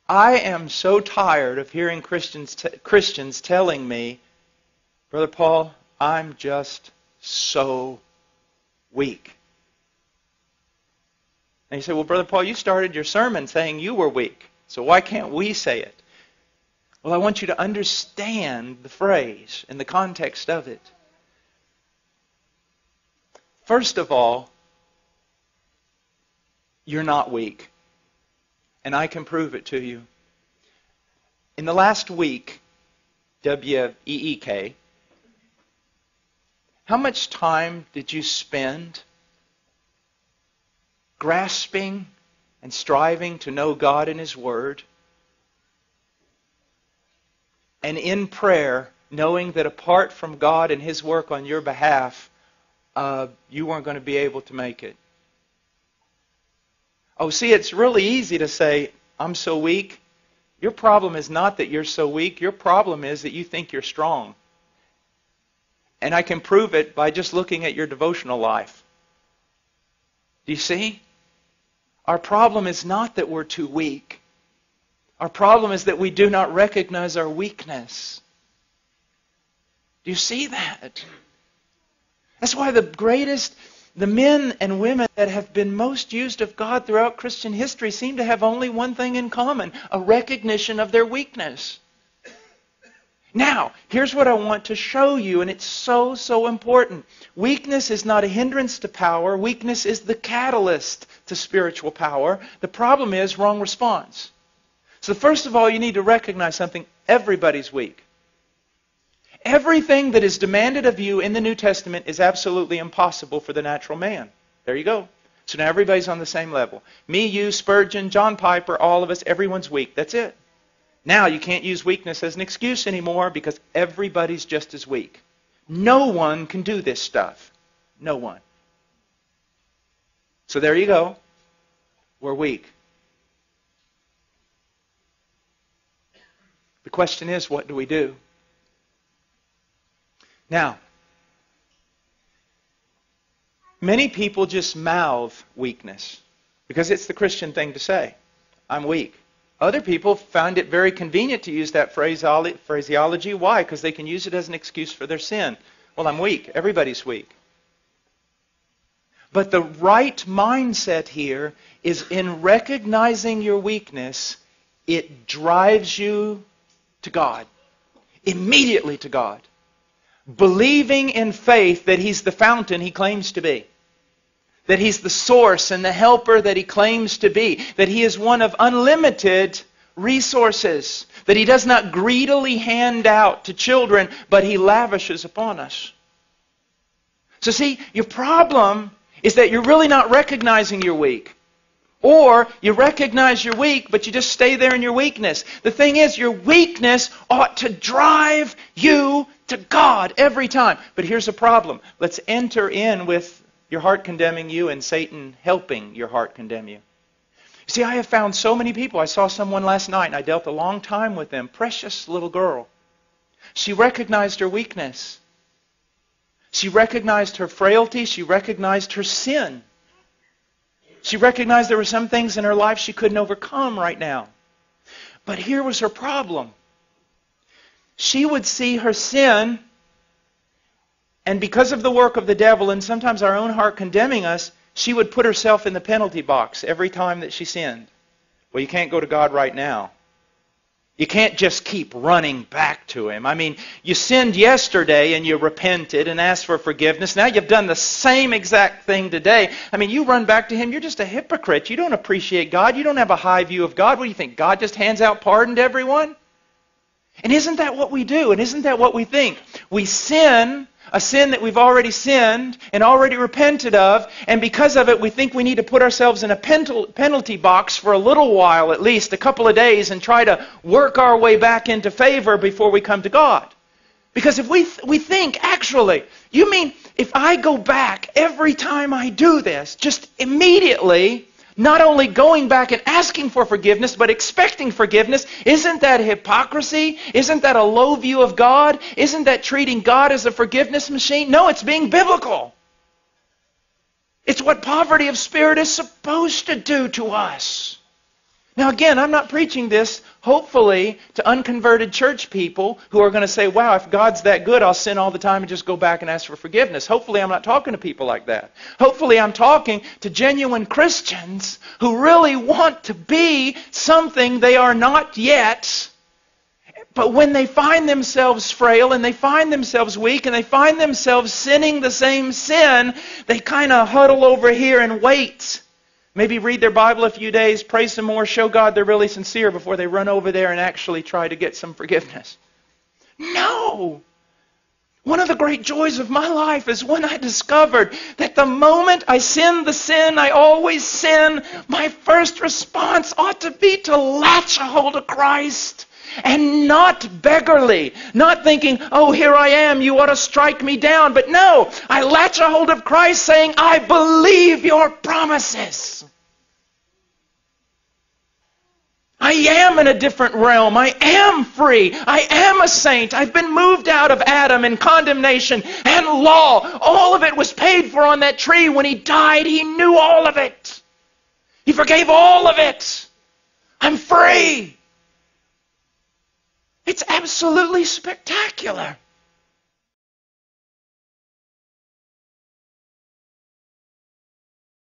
I am so tired of hearing Christians telling me, Brother Paul, I'm just so weak. And you say, well, Brother Paul, you started your sermon saying you were weak. So why can't we say it? Well, I want you to understand the phrase and the context of it. First of all, you're not weak. And I can prove it to you. In the last week, W-E-E-K, how much time did you spend grasping and striving to know God and His Word, and in prayer, knowing that apart from God and His work on your behalf, you weren't going to be able to make it? Oh, see, it's really easy to say, I'm so weak. Your problem is not that you're so weak. Your problem is that you think you're strong. And I can prove it by just looking at your devotional life. Do you see? Our problem is not that we're too weak. Our problem is that we do not recognize our weakness. Do you see that? That's why the men and women that have been most used of God throughout Christian history seem to have only one thing in common, a recognition of their weakness. Now, here's what I want to show you, and it's so, so important. Weakness is not a hindrance to power. Weakness is the catalyst to spiritual power. The problem is wrong response. So first of all, you need to recognize something. Everybody's weak. Everything that is demanded of you in the New Testament is absolutely impossible for the natural man. There you go. So now everybody's on the same level. Me, you, Spurgeon, John Piper, all of us, everyone's weak. That's it. Now you can't use weakness as an excuse anymore because everybody's just as weak. No one can do this stuff. No one. So there you go. We're weak. The question is, what do we do? Now, many people just mouth weakness because it's the Christian thing to say. I'm weak. Other people found it very convenient to use that phraseology. Why? Because they can use it as an excuse for their sin. Well, I'm weak. Everybody's weak. But the right mindset here is in recognizing your weakness, it drives you to God. Immediately to God. Believing in faith that He's the fountain He claims to be. That He's the source and the helper that He claims to be. That He is one of unlimited resources. That He does not greedily hand out to children, but He lavishes upon us. So see, your problem is that you're really not recognizing you're weak. Or you recognize you're weak, but you just stay there in your weakness. The thing is, your weakness ought to drive you to God every time. But here's a problem. Let's enter in with your heart condemning you and Satan helping your heart condemn you. See, I have found so many people. I saw someone last night and I dealt a long time with them. Precious little girl. She recognized her weakness. She recognized her frailty. She recognized her sin. She recognized there were some things in her life she couldn't overcome right now. But here was her problem. She would see her sin, and because of the work of the devil and sometimes our own heart condemning us, she would put herself in the penalty box every time that she sinned. Well, you can't go to God right now. You can't just keep running back to Him. I mean, you sinned yesterday and you repented and asked for forgiveness. Now you've done the same exact thing today. I mean, you run back to Him, you're just a hypocrite. You don't appreciate God. You don't have a high view of God. What do you think? God just hands out pardon to everyone? And isn't that what we do? And isn't that what we think? We sin, a sin that we've already sinned and already repented of, and because of it we think we need to put ourselves in a penalty box for a little while, at least a couple of days, and try to work our way back into favor before we come to God. Because if we think, actually, you mean if I go back every time I do this, just immediately, not only going back and asking for forgiveness, but expecting forgiveness, isn't that hypocrisy? Isn't that a low view of God? Isn't that treating God as a forgiveness machine? No, it's being biblical. It's what poverty of spirit is supposed to do to us. Now again, I'm not preaching this, hopefully, to unconverted church people who are going to say, wow, if God's that good, I'll sin all the time and just go back and ask for forgiveness. Hopefully I'm not talking to people like that. Hopefully I'm talking to genuine Christians who really want to be something they are not yet. But when they find themselves frail and they find themselves weak and they find themselves sinning the same sin, they kind of huddle over here and wait. Maybe read their Bible a few days, pray some more, show God they're really sincere before they run over there and actually try to get some forgiveness. No! One of the great joys of my life is when I discovered that the moment I sin the sin I always sin, my first response ought to be to latch a hold of Christ. And not beggarly, not thinking, oh, here I am, you ought to strike me down. But no, I latch a hold of Christ saying, I believe your promises. I am in a different realm. I am free. I am a saint. I've been moved out of Adam and condemnation and law. All of it was paid for on that tree. When He died, He knew all of it. He forgave all of it. I'm free. It's absolutely spectacular.